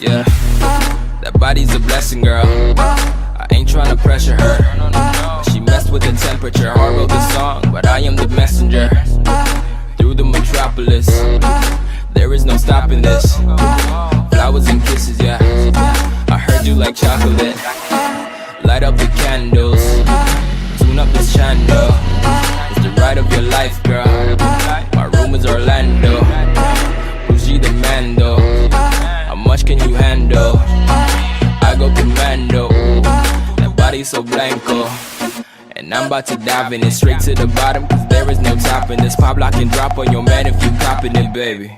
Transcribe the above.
Yeah, that body's a blessing, girl. I ain't tryna pressure her. She messed with the temperature. I wrote the song, but I am the messenger. Through the metropolis, there is no stopping this. Flowers and kisses, yeah. I heard you like chocolate. Light up the candles, tune up this channel. It's the ride of your life, girl. My room is Orlando. Bougie the Mando. How much can you handle? I go commando. That body so blanco. And I'm about to dive in it straight to the bottom, cause there is no topping this. Pop, lock, and drop on your man if you copping it, baby.